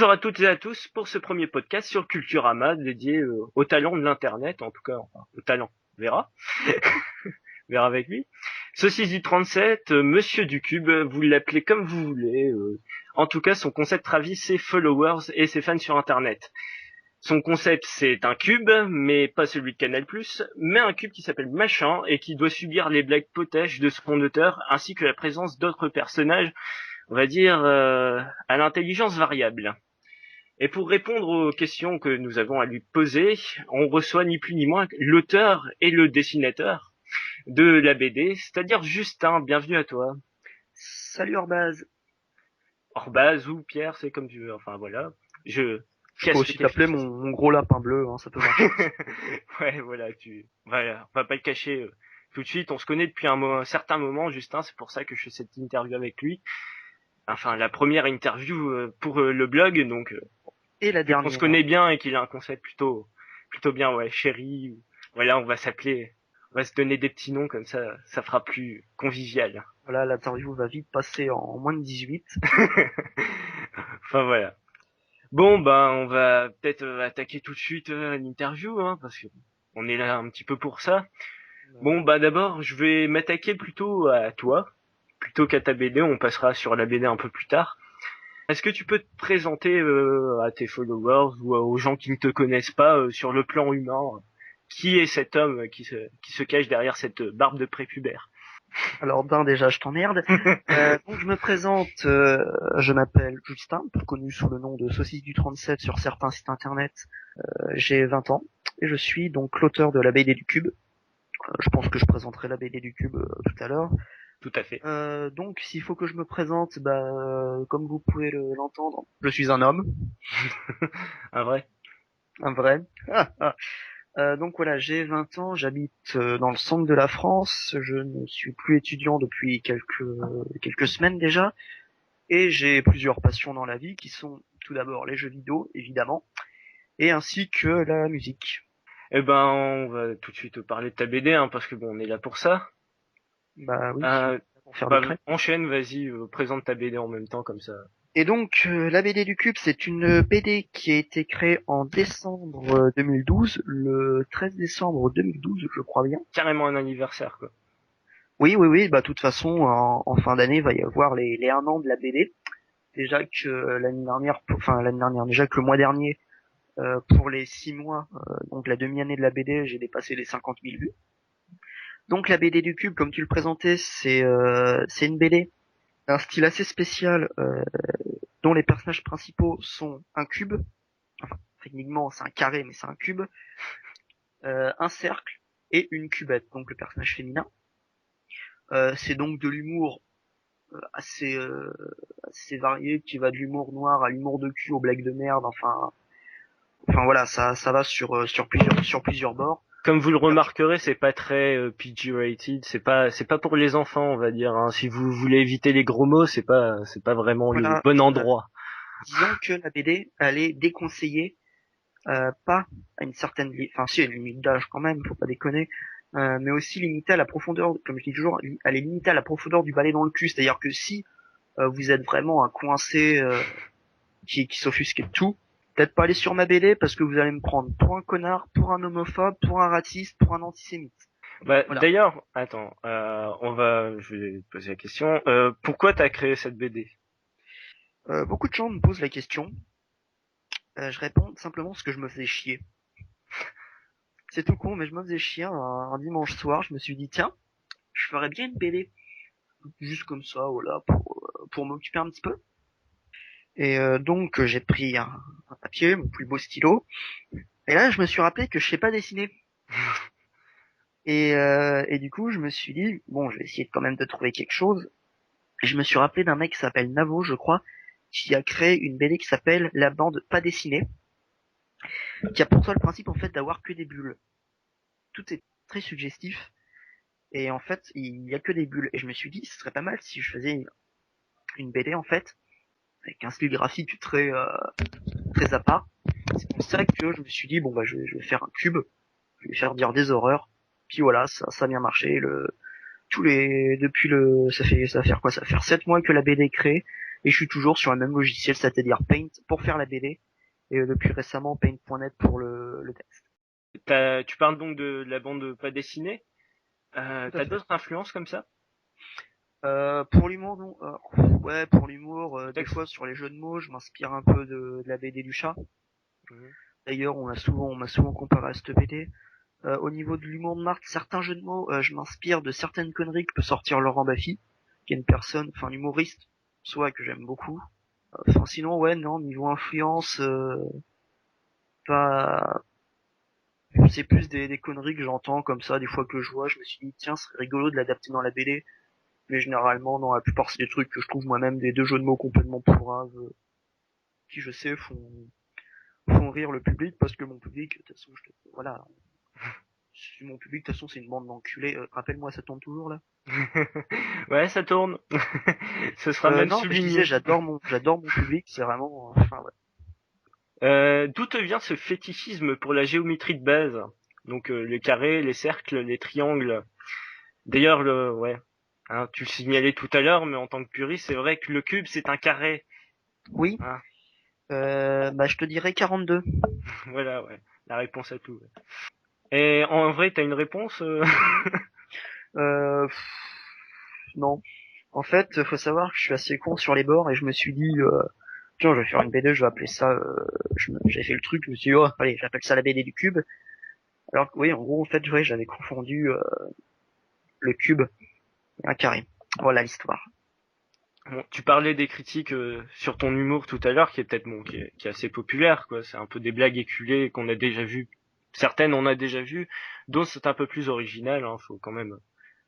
Bonjour à toutes et à tous pour ce premier podcast sur Culturama dédié au talent de l'internet, en tout cas au talent, on verra, on verra avec lui. Saucisse du 37, Monsieur du Cube, vous l'appelez comme vous voulez. En tout cas, son concept ravit ses followers et ses fans sur internet. Son concept, c'est un cube, mais pas celui de Canal+, mais un cube qui s'appelle Machin et qui doit subir les blagues potaches de son fondateur ainsi que la présence d'autres personnages, on va dire, à l'intelligence variable. Et pour répondre aux questions que nous avons à lui poser, on reçoit ni plus ni moins l'auteur et le dessinateur de la BD, c'est-à-dire Justin. Bienvenue à toi. Salut Orbaz. Orbaz ou Pierre, c'est comme tu veux. Enfin voilà, je Je peux casse aussi toutes les t'appeler frontières. mon gros lapin bleu, hein, ça peut marcher. Ouais, voilà, voilà, on va pas le cacher tout de suite. On se connaît depuis un certain moment, Justin. C'est pour ça que je fais cette interview avec lui. Enfin, la première interview pour le blog, donc Et la vu qu'on se dernière. connaît bien et qu'il a un concept plutôt bien, ouais, chéri. Voilà, on va se donner des petits noms comme ça fera plus convivial. Voilà, l'interview va vite passer en moins de 18. Enfin voilà. Bon, ben on va peut-être attaquer tout de suite l'interview, hein, parce que on est là un petit peu pour ça. Bon, bah d'abord, je vais m'attaquer plutôt à toi, plutôt qu'à ta BD. On passera sur la BD un peu plus tard. Est-ce que tu peux te présenter à tes followers ou aux gens qui ne te connaissent pas sur le plan humain? Qui est cet homme qui se cache derrière cette barbe de prépubère? Alors déjà, je t'emmerde. Donc je me présente, je m'appelle Justin, plus connu sous le nom de Saucisse du 37 sur certains sites internet. J'ai 20 ans et je suis donc l'auteur de la BD du Cube. Je pense que je présenterai la BD du Cube tout à l'heure. Tout à fait. Donc s'il faut que je me présente, comme vous pouvez l'entendre, je suis un homme, Un vrai? un vrai. Donc voilà, j'ai 20 ans, j'habite dans le centre de la France, je ne suis plus étudiant depuis quelques semaines déjà, et j'ai plusieurs passions dans la vie qui sont tout d'abord les jeux vidéo, évidemment, et ainsi que la musique. Eh ben, on va tout de suite parler de ta BD, hein, parce que bon, on est là pour ça. Bah oui, Euh, pour faire le bah, trait. enchaîne, vas-y, présente ta BD en même temps, comme ça. Et donc la BD du Cube, c'est une BD qui a été créée en décembre 2012, le 13 décembre 2012, je crois bien. Carrément un anniversaire, quoi. Oui, bah de toute façon, en fin d'année, il va y avoir les 1 an de la BD. Déjà que l'année dernière, déjà que le mois dernier, pour les 6 mois, donc la demi-année de la BD, j'ai dépassé les 50 000 vues. Donc la BD du Cube, comme tu le présentais, c'est une BD d'un style assez spécial, dont les personnages principaux sont un cube, enfin techniquement c'est un carré mais c'est un cube, un cercle et une cubette, donc le personnage féminin. C'est donc de l'humour assez assez varié, qui va de l'humour noir à l'humour de cul aux blagues de merde, enfin voilà, ça va sur plusieurs bords. Comme vous le remarquerez, c'est pas très PG-rated, c'est pas pour les enfants, on va dire, hein. Si vous voulez éviter les gros mots, c'est pas vraiment le Voilà, bon endroit. disons que la BD, elle est déconseillée, pas à une certaine, enfin si, une limite d'âge quand même, faut pas déconner, mais aussi limitée à la profondeur, comme je dis toujours, elle est limitée à la profondeur du balai dans le cul, c'est-à-dire que si vous êtes vraiment un coincé qui s'offusque de tout, peut-être pas aller sur ma BD parce que vous allez me prendre pour un connard, pour un homophobe, pour un raciste, pour un antisémite. Bah, Voilà. d'ailleurs, attends, je vais te poser la question. Pourquoi t'as créé cette BD? Beaucoup de gens me posent la question. Je réponds simplement parce que je me faisais chier. C'est tout con, mais je me faisais chier un dimanche soir. Je me suis dit, tiens, je ferais bien une BD. Juste comme ça, voilà, pour m'occuper un petit peu. Et donc, j'ai pris un papier, mon plus beau stylo. Et là, je me suis rappelé que je sais pas dessiner. Et du coup, je me suis dit, bon, je vais essayer quand même de trouver quelque chose. Et je me suis rappelé d'un mec qui s'appelle Navo, je crois, qui a créé une BD qui s'appelle La Bande Pas Dessinée, qui a pour ça le principe en fait d'avoir que des bulles. Tout est très suggestif, et en fait, il y a que des bulles. Et je me suis dit, ce serait pas mal si je faisais une BD en fait, avec un style graphique très à part. C'est pour ça que je me suis dit, bon bah je vais faire un cube, je vais faire dire des horreurs. Puis voilà, ça a bien marché. Depuis ça va faire quoi? Ça va faire 7 mois que la BD est créée. Et je suis toujours sur le même logiciel, c'est-à-dire Paint pour faire la BD, et depuis récemment Paint.net pour le texte. Tu parles donc de la bande pas dessinée. Tout à T'as fait. d'autres influences comme ça? Pour l'humour, non. Ouais, pour l'humour, des Texte. fois sur les jeux de mots, je m'inspire un peu de la BD du chat. Mhm. D'ailleurs, on m'a souvent comparé à cette BD. Au niveau de l'humour de marque, certains jeux de mots, je m'inspire de certaines conneries que peut sortir Laurent Baffy, qui est une personne, enfin un humoriste, soit que j'aime beaucoup. Enfin sinon, ouais, non, niveau influence, pas. C'est plus des conneries que j'entends comme ça, des fois que je vois, je me suis dit, tiens, c'est rigolo de l'adapter dans la BD. Mais généralement, non, la plupart c'est des trucs que je trouve moi-même, des deux jeux de mots complètement pourraves, qui je sais font rire le public, parce que mon public, de toute façon, voilà, mon public, de toute façon, c'est une bande d'enculés. Rappelle-moi, ça tombe toujours là. Ouais, ça tourne. Ce sera même Non, mais je disais, souligné. j'adore mon public, c'est vraiment, enfin, ouais. D'où te vient ce fétichisme pour la géométrie de base? Donc les carrés, les cercles, les triangles. D'ailleurs, ouais, hein, tu le signalais tout à l'heure, mais en tant que puriste, c'est vrai que le cube c'est un carré. Oui, Hein. bah, je te dirais 42. Voilà, ouais, la réponse à tout. Ouais. Et en vrai, t'as une réponse? Non. En fait, faut savoir que je suis assez con sur les bords et je me suis dit, tiens, je vais faire une BD, je vais appeler ça, j'ai fait le truc, je me suis dit, oh, allez, j'appelle ça la BD du cube. Alors que oui, en gros, en fait, ouais, j'avais confondu le cube et un carré. Voilà l'histoire. Bon, tu parlais des critiques sur ton humour tout à l'heure, qui est peut-être bon, qui est assez populaire, quoi. C'est un peu des blagues éculées qu'on a déjà vues. Certaines on a déjà vues, d'autres c'est un peu plus original. Hein, faut quand même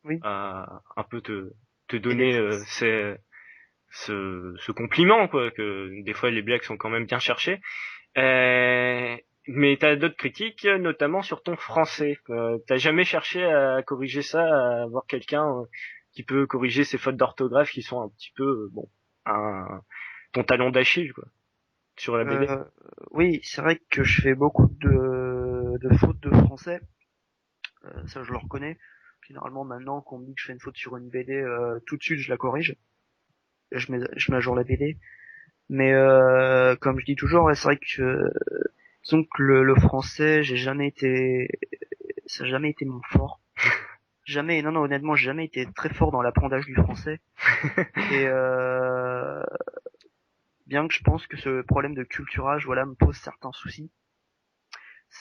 Oui, un peu te donner pénétrice. ce compliment, quoi. Que des fois les blagues sont quand même bien cherchées. Mais t'as d'autres critiques, notamment sur ton français. T'as jamais cherché à corriger ça, à avoir quelqu'un qui peut corriger ces fautes d'orthographe qui sont un petit peu, bon, un, ton talon d'Achille, quoi, sur la BD. Euh, oui, c'est vrai que je fais beaucoup de fautes de français. Ça, je le reconnais. Généralement, maintenant, qu'on me dit que je fais une faute sur une BD, tout de suite, je la corrige. Je mets à jour la BD. Mais comme je dis toujours, ouais, c'est vrai que disons que le français, ça n'a jamais été mon fort. Jamais, non, non, honnêtement, j'ai jamais été très fort dans l'apprentissage du français. Et bien que je pense que ce problème de culturage, voilà, me pose certains soucis.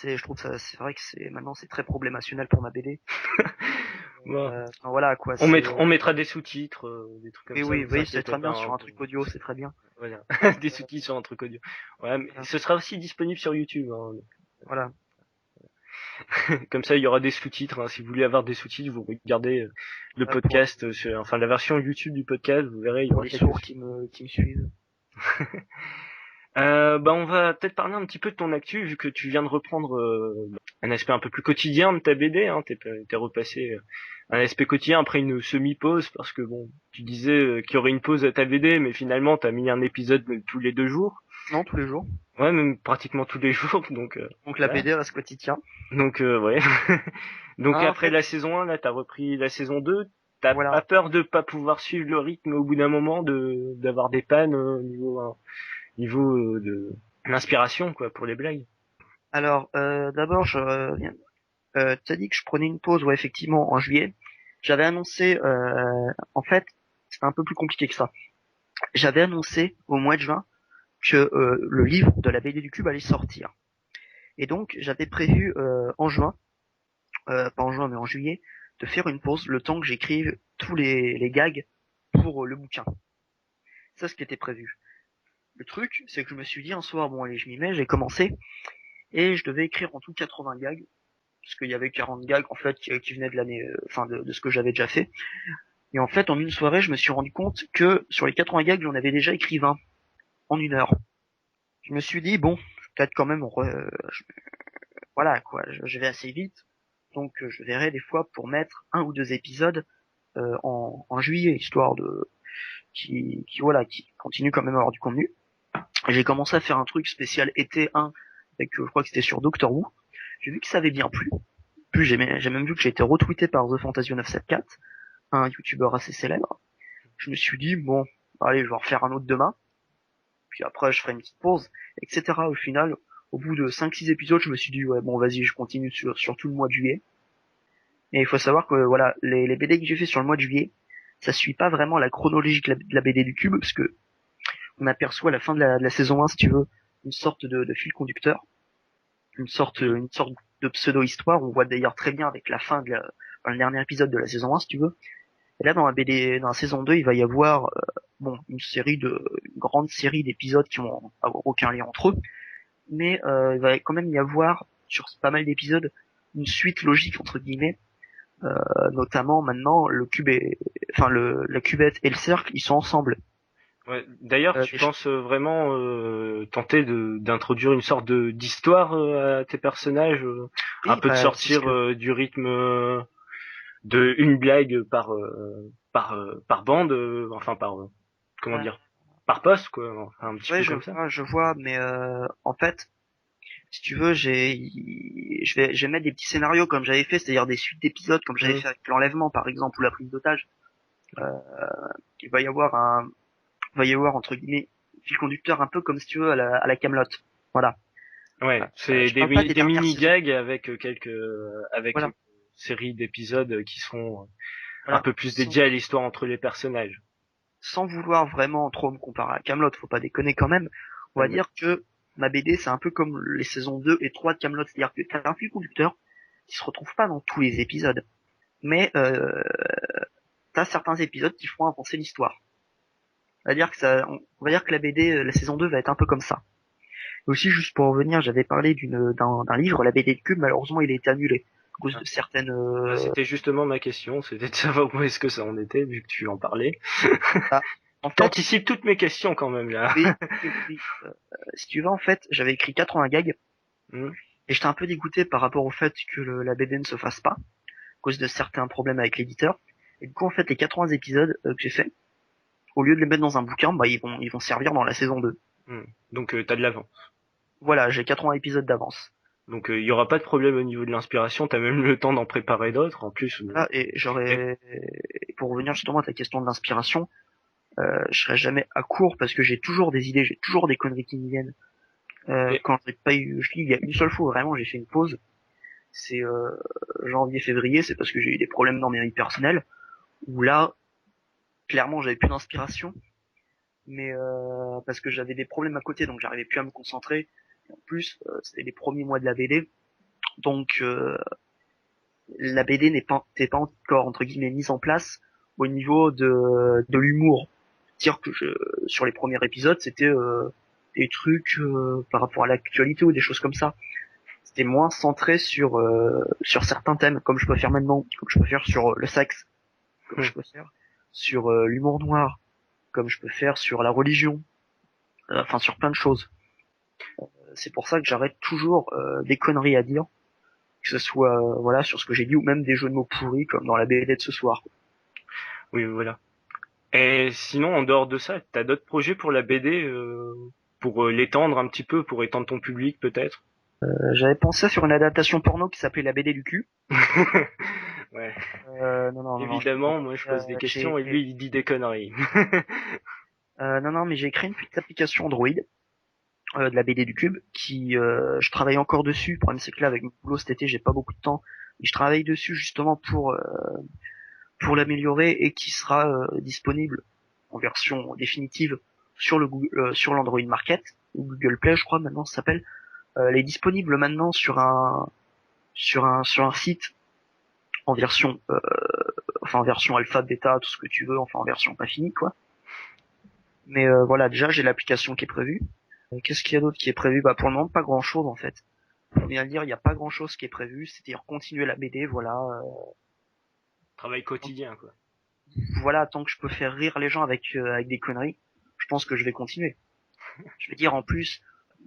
Je trouve ça, c'est vrai que maintenant c'est très problémationnel pour ma BD. Bon. Enfin, voilà quoi, On mettra des sous-titres, des trucs comme oui, ça, oui, vous oui, c'est inquiétez très pas. bien sur Hein, un truc audio, c'est très bien. voilà, des sous-titres sur un truc audio. Ouais, mais Voilà, ce sera aussi disponible sur YouTube. Hein. voilà. Comme ça, il y aura des sous-titres. Hein. Si vous voulez avoir des sous-titres, vous regardez le Voilà, pour podcast, enfin la version YouTube du podcast, vous verrez, il y pour aura les quelques sourds sous. qui me suivent. Bah on va peut-être parler un petit peu de ton actu, vu que tu viens de reprendre un aspect un peu plus quotidien de ta BD. Hein. T'es repassé un aspect quotidien après une semi-pause, parce que bon, tu disais qu'il y aurait une pause à ta BD, mais finalement t'as mis un épisode tous les 2 jours. Non, tous les jours. Ouais, même pratiquement tous les jours. Donc Donc la voilà. BD reste quotidien. Donc ouais. Donc Ah, en après fait, la saison 1, là t'as repris la saison 2. T'as pas voilà. peur de pas pouvoir suivre le rythme au bout d'un moment, d'avoir des pannes au niveau de l'inspiration, quoi, pour les blagues. Alors, d'abord, je reviens. T'as dit que je prenais une pause, ouais, effectivement, en juillet. J'avais annoncé, en fait, c'était un peu plus compliqué que ça. J'avais annoncé au mois de juin que le livre de la BD du Cube allait sortir. Et donc, j'avais prévu en juin, pas en juin, mais en juillet, de faire une pause le temps que j'écrive tous les gags pour le bouquin. Ça, ce qui était prévu. Le truc, c'est que je me suis dit un soir, bon allez, je m'y mets, j'ai commencé, et je devais écrire en tout 80 gags, parce qu'il y avait 40 gags en fait qui venaient de l'année, enfin de ce que j'avais déjà fait. Et en fait, en une soirée, je me suis rendu compte que sur les 80 gags, j'en avais déjà écrit 20 en une heure. Je me suis dit bon, peut-être quand même, voilà quoi, je vais assez vite, donc je verrai des fois pour mettre un ou deux épisodes en juillet, histoire de voilà, qui continue quand même à avoir du contenu. J'ai commencé à faire un truc spécial été 1, avec je crois que c'était sur Doctor Who. J'ai vu que ça avait bien plu. Plus j'ai même vu que j'ai été retweeté par The Fantasio 974, un youtubeur assez célèbre. Je me suis dit bon, allez, je vais en refaire un autre demain, puis après je ferai une petite pause, etc. Au final, au bout de 5-6 épisodes, je me suis dit, ouais, bon, vas-y, je continue sur tout le mois de juillet. Et il faut savoir que, voilà, les BD que j'ai fait sur le mois de juillet, ça suit pas vraiment la chronologie de la BD du Cube, parce que on aperçoit à la fin de la saison 1, si tu veux, une sorte de fil conducteur, une sorte de pseudo-histoire. On voit d'ailleurs très bien avec la fin enfin, le dernier épisode de la saison 1, si tu veux. Et là, dans la saison 2, il va y avoir, bon, une grande série d'épisodes qui vont avoir aucun lien entre eux, mais il va quand même y avoir, sur pas mal d'épisodes, une suite logique, entre guillemets, notamment maintenant, la cuvette et le cercle, ils sont ensemble. Ouais. D'ailleurs, tu penses vraiment tenter d'introduire une sorte de d'histoire à tes personnages, un Oui, peu de sortir du rythme de une blague par bande, enfin comment bah, dire, par poste quoi, enfin, un petit ouais, peu comme ça. je vois, mais en fait, si tu veux, je vais mettre des petits scénarios comme j'avais fait, c'est-à-dire des suites d'épisodes comme j'avais Mmh. fait avec l'enlèvement, par exemple, ou la prise d'otage. Euh, il va y avoir entre guillemets fil conducteur un peu comme si tu veux à la Camelot. Voilà. Ouais, c'est Je parle pas des des dernières mini saisons. gags avec quelques avec Voilà, une série d'épisodes qui seront un voilà. peu plus dédiés à l'histoire entre les personnages. Sans vouloir vraiment trop me comparer à Camelot, faut pas déconner quand même. On va Ouais, dire que ma BD c'est un peu comme les saisons 2 et 3 de Camelot, c'est-à-dire que t'as un fil conducteur qui se retrouve pas dans tous les épisodes, mais t'as certains épisodes qui font avancer l'histoire. On va dire que la BD, la saison 2 va être un peu comme ça. Et aussi, juste pour revenir, j'avais parlé d'un livre, la BD de Cube, malheureusement il a été annulé à cause de certaines. bah, c'était justement ma question, c'était de savoir où est-ce que ça en était, vu que tu en parlais. Ah, en fait, T'anticipes toutes mes questions quand même là. oui, oui. Si tu veux, en fait, j'avais écrit 80 gags Hmm. et j'étais un peu dégoûté par rapport au fait que la BD ne se fasse pas à cause de certains problèmes avec l'éditeur. Et du coup, en fait, les 80 épisodes que j'ai fait, au lieu de les mettre dans un bouquin, bah ils vont servir dans la saison 2. Hmm. Donc t'as de l'avant. Voilà, j'ai 80 épisodes d'avance. Donc il y aura pas de problème au niveau de l'inspiration, t'as même le temps d'en préparer d'autres en plus. Voilà, et Et- pour revenir justement à ta question de l'inspiration, je serai jamais à court parce que j'ai toujours des idées, j'ai toujours des conneries qui me viennent. et- Quand j'ai pas eu, je dis, il y a une seule fois où vraiment j'ai fait une pause, c'est janvier-février, c'est parce que j'ai eu des problèmes dans ma vie personnelle, où là, clairement, j'avais plus d'inspiration, mais parce que j'avais des problèmes à côté, donc j'arrivais plus à me concentrer. Et en plus, c'était les premiers mois de la BD, donc la BD n'était pas encore entre guillemets mise en place au niveau de l'humour. C'est-à-dire que sur les premiers épisodes, c'était des trucs par rapport à l'actualité ou des choses comme ça. C'était moins centré sur certains thèmes, comme je peux faire maintenant, comme je peux faire sur le sexe, comme je peux faire sur l'humour noir, comme je peux faire sur la religion, enfin sur plein de choses. C'est pour ça que j'arrête toujours des conneries à dire, que ce soit voilà sur ce que j'ai dit ou même des jeux de mots pourris comme dans la BD de ce soir. oui, voilà. Et sinon, en dehors de ça, t'as d'autres projets pour la BD, pour l'étendre un petit peu, pour étendre ton public peut-être? J'avais pensé sur une adaptation porno qui s'appelait La BD du cul. Ouais. Non, non, non, non, Évidemment, moi je pose des questions et lui il dit des conneries. non, non, mais j'ai créé une petite application Android de la BD du cube qui, je travaille encore dessus. Le problème c'est que là avec mon boulot cet été j'ai pas beaucoup de temps, mais je travaille dessus justement pour l'améliorer et qui sera disponible en version définitive sur sur l'Android Market ou Google Play, je crois maintenant ça s'appelle. Elle est disponible maintenant sur un site en version enfin en version alpha, bêta, tout ce que tu veux, enfin en version pas finie quoi. Mais voilà, déjà j'ai l'application qui est prévue. Qu'est-ce qu'il y a d'autre qui est prévu? Bah pour le moment pas grand chose en fait. Pour bien le dire, il n'y a pas grand chose qui est prévu, c'est-à-dire continuer la BD, voilà. Travail quotidien quoi. Voilà, tant que je peux faire rire les gens avec des conneries, je pense que je vais continuer. Je vais dire en plus,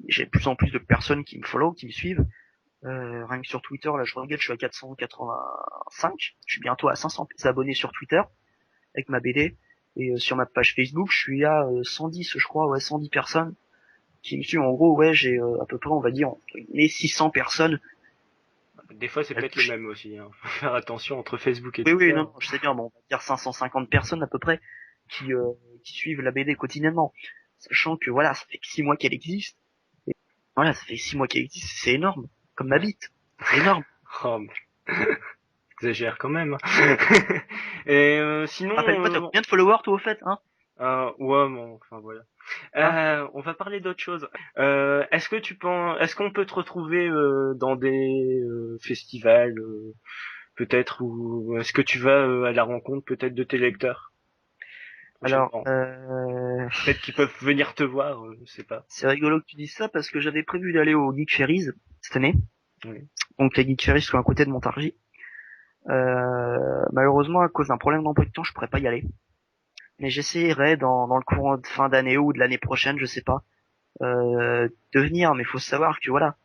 j'ai de plus en plus de personnes qui me follow, qui me suivent. Rien que sur Twitter, là je regarde, je suis à 485. Je suis bientôt à 500 abonnés sur Twitter avec ma BD. Et sur ma page Facebook, je suis à 110, je crois, ouais, 110 personnes qui me suivent. En gros, ouais, j'ai à peu près, on va dire, les 600 personnes. Des fois c'est peut-être les mêmes aussi. Hein. Faut faire attention entre Facebook et Oui, oui, Twitter. non, je sais bien, bon, on va dire 550 personnes à peu près qui suivent la BD quotidiennement, sachant que voilà, ça fait que 6 mois qu'elle existe. Et voilà, ça fait 6 mois qu'elle existe, c'est énorme, comme ma bite, c'est énorme. Oh, exagère quand même. Et sinon, Rappelle-moi, t'as combien de followers toi au fait, hein? ouais, bon, enfin voilà. Hein? On va parler d'autre chose. Est-ce qu'on peut te retrouver dans des festivals, peut-être, ou est-ce que tu vas à la rencontre peut-être de tes lecteurs Alors, prochainement? Peut-être qu'ils peuvent venir te voir, je sais pas. c'est rigolo que tu dises ça parce que j'avais prévu d'aller au Geek Ferries cette année. Oui. Donc les Geek Ferries sont à côté de Montargis. Malheureusement, à cause d'un problème d'emploi de temps, je pourrais pas y aller. Mais j'essaierai dans le courant de fin d'année ou de l'année prochaine, je sais pas, de venir. Mais faut savoir que voilà,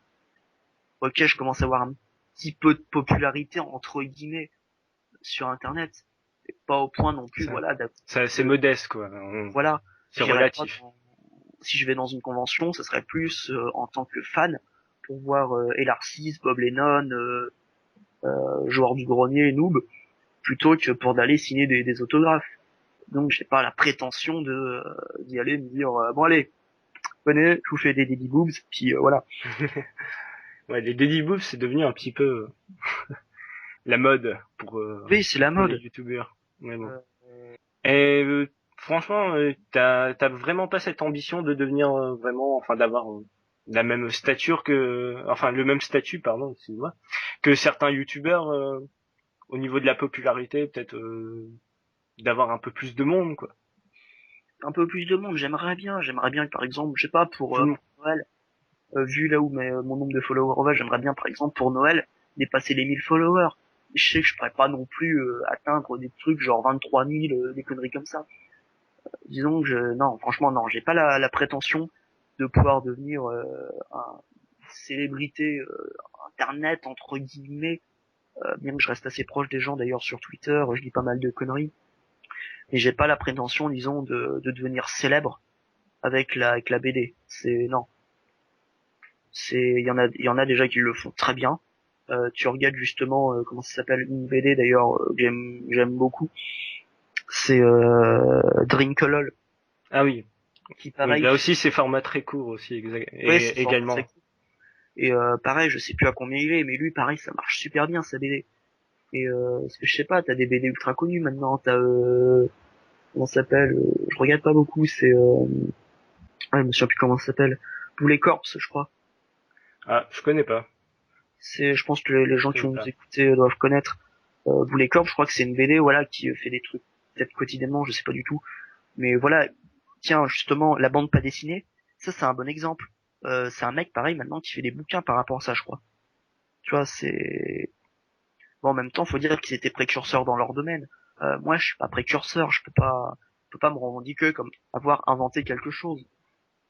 ok, je commence à avoir un petit peu de popularité entre guillemets sur Internet, et pas au point non plus, Ça, voilà, c'est modeste, quoi. voilà, C'est j'irai pas relatif. si je vais dans une convention, ça serait plus en tant que fan pour voir Elarcis, Bob Lennon, joueur du grenier, Noob, plutôt que pour d'aller signer des autographes. Donc j'ai pas la prétention de d'y aller me dire bon allez, venez, je vous fais des daddy boobs, puis voilà. Ouais, les Daily Boobs, c'est devenu un petit peu la mode Oui, c'est la pour les mode. youtubeurs. Mais bon. Euh, Et franchement, t'as vraiment pas cette ambition de devenir vraiment, enfin d'avoir la même stature enfin le même statut, pardon, excuse-moi, que certains youtubeurs au niveau de la popularité, peut-être d'avoir un peu plus de monde, quoi. un peu plus de monde, j'aimerais bien que par exemple, je sais pas pour Noël, vu là où mon nombre de followers va, j'aimerais bien par exemple pour Noël dépasser les 1000 followers. Je sais que je pourrais pas non plus atteindre des trucs genre 23 000, des conneries comme ça. Disons que non, franchement non, j'ai pas la prétention de pouvoir devenir un célébrité internet entre guillemets, bien que je reste assez proche des gens d'ailleurs sur Twitter, je dis pas mal de conneries, mais j'ai pas la prétention, disons, de devenir célèbre avec la BD. C'est non, il y en a déjà qui le font très bien. Tu regardes justement comment ça s'appelle une BD d'ailleurs que j'aime beaucoup, c'est Drinkalol Ah oui, qui oui, pareil là fait aussi c'est format très court aussi, ouais c'est et format très également. court. Et pareil, je sais plus à combien il est, mais lui pareil ça marche super bien sa BD. Et parce que je sais pas, t'as des BD ultra connus maintenant, t'as comment ça s'appelle, je regarde pas beaucoup, c'est je me souviens plus comment ça s'appelle, Boulet Corps je crois. Ah, je connais pas, C'est, je pense que les je gens qui connais vont nous pas. écouter doivent connaître. Boulet Corps, je crois que c'est une BD, voilà, qui fait des trucs peut-être quotidiennement, je sais pas du tout. Mais voilà, tiens, justement, la bande pas dessinée, ça c'est un bon exemple. C'est un mec pareil maintenant qui fait des bouquins par rapport à ça, je crois. Tu vois, c'est bon, en même temps, faut dire qu'ils étaient précurseurs dans leur domaine. Moi, je suis pas précurseur, je peux pas me revendiquer comme avoir inventé quelque chose.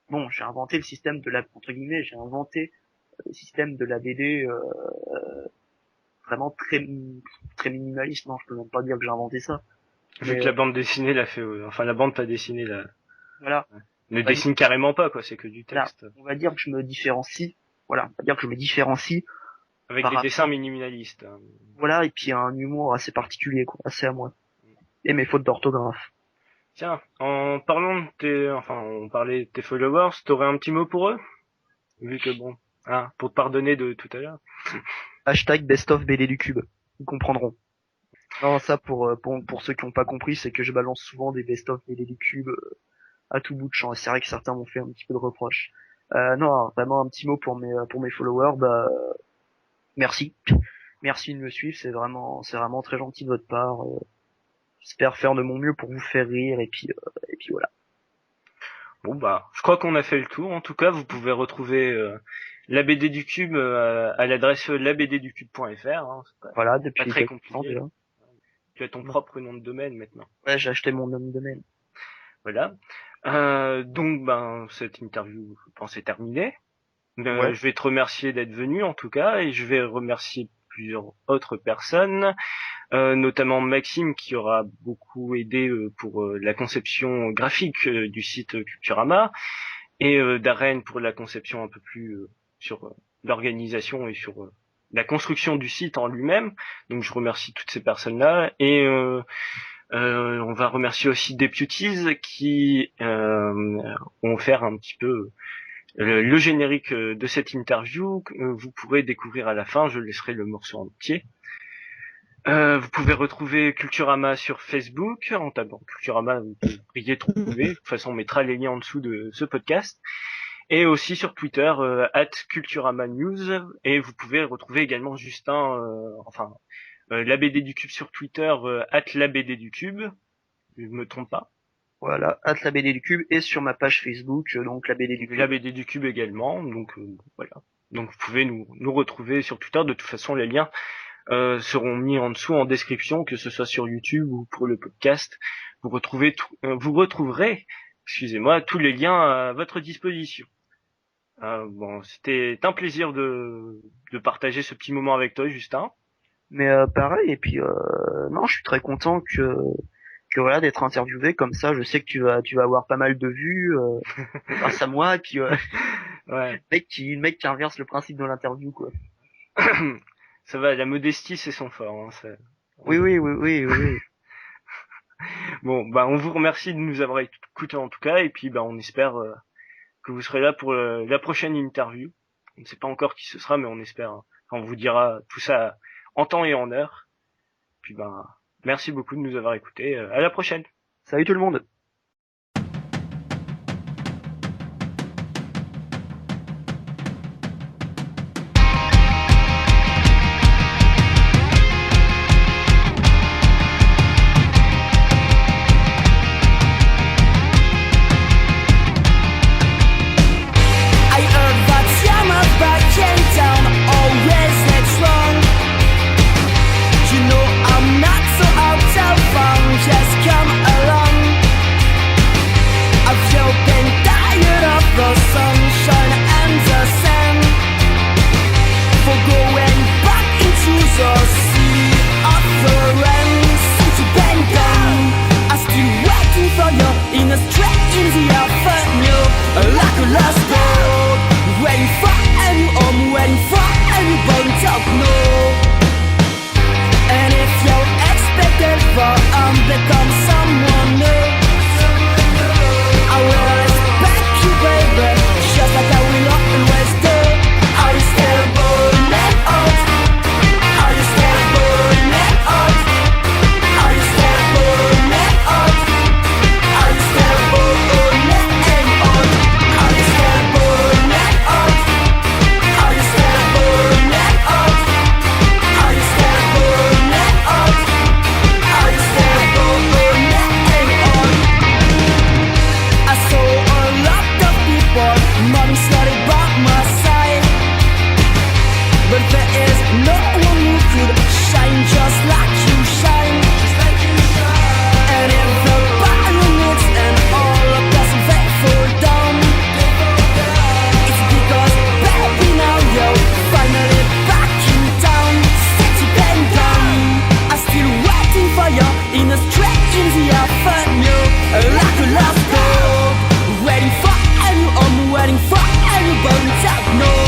Bon, j'ai inventé le système de la entre guillemets, j'ai inventé le système de la BD vraiment très minimaliste. Non, je peux même pas dire que j'ai inventé ça. Vu Mais que la bande dessinée l'a fait, enfin la bande pas dessinée là, voilà, ne on va dire, dessine carrément pas quoi, c'est que du voilà, texte. on va dire que je me différencie. Voilà, on va dire que je me différencie Avec par des dessins rapport, minimalistes, hein. voilà, et puis un humour assez particulier, quoi, assez à moi. Et mes fautes d'orthographe. Tiens, en parlant de enfin, on parlait de tes followers, t'aurais un petit mot pour eux? Vu que bon, ah, pour te pardonner de tout à l'heure. Hashtag best of BD du cube. Ils comprendront. Non, ça pour ceux qui n'ont pas compris, c'est que je balance souvent des best of BD du cube à tout bout de champ. Et c'est vrai que certains m'ont fait un petit peu de reproches. Non, vraiment un petit mot pour mes followers. Bah, merci. Merci de me suivre, c'est vraiment très gentil de votre part. J'espère faire de mon mieux pour vous faire rire et puis voilà. Bon bah, je crois qu'on a fait le tour. En tout cas, vous pouvez retrouver la BD du Cube à l'adresse labdducube.fr. Hein. Voilà, C'est pas depuis très quelques temps compliqué. déjà. Tu as ton Ouais, propre nom de domaine maintenant. j'ai acheté mon nom de domaine. Voilà. Donc ben cette interview, je pense, est terminée. Ouais, Je vais te remercier d'être venu en tout cas, et je vais remercier plusieurs autres personnes, notamment Maxime qui aura beaucoup aidé pour la conception graphique du site Culturama, et Darren pour la conception un peu plus sur l'organisation et sur la construction du site en lui-même. Donc je remercie toutes ces personnes-là, et On va remercier aussi Deputies qui ont offert un petit peu le générique de cette interview que vous pourrez découvrir à la fin. Je laisserai le morceau entier. Vous pouvez retrouver Culturama sur Facebook en tapant Culturama, vous pourriez trouver. De toute façon, on mettra les liens en dessous de ce podcast. Et aussi sur Twitter @Culturama-News. Et vous pouvez retrouver également Justin, la BD du Cube sur Twitter @LaBD du Cube. Je me trompe pas. Voilà, la BD du Cube et sur ma page Facebook, donc la BD du Cube. La BD du Cube également, donc voilà. Donc vous pouvez nous retrouver sur Twitter. De toute façon, les liens seront mis en dessous en description, que ce soit sur YouTube ou pour le podcast. Vous retrouverez, tous les liens à votre disposition. C'était un plaisir de partager ce petit moment avec toi, Justin. Mais pareil, et puis non, je suis très content que voilà, d'être interviewé comme ça. Je sais que tu vas avoir pas mal de vues grâce à moi, et puis ouais. le mec qui inverse le principe de l'interview, quoi. Ça va, la modestie c'est son fort. Hein, oui. Bon, on vous remercie de nous avoir écoutés en tout cas, et puis on espère que vous serez là pour la prochaine interview. On ne sait pas encore qui ce sera, mais on espère. Hein. On vous dira tout ça en temps et en heure. Puis merci beaucoup de nous avoir écoutés. À la prochaine. Salut tout le monde. Waiting for anyone, waiting for anyone to know.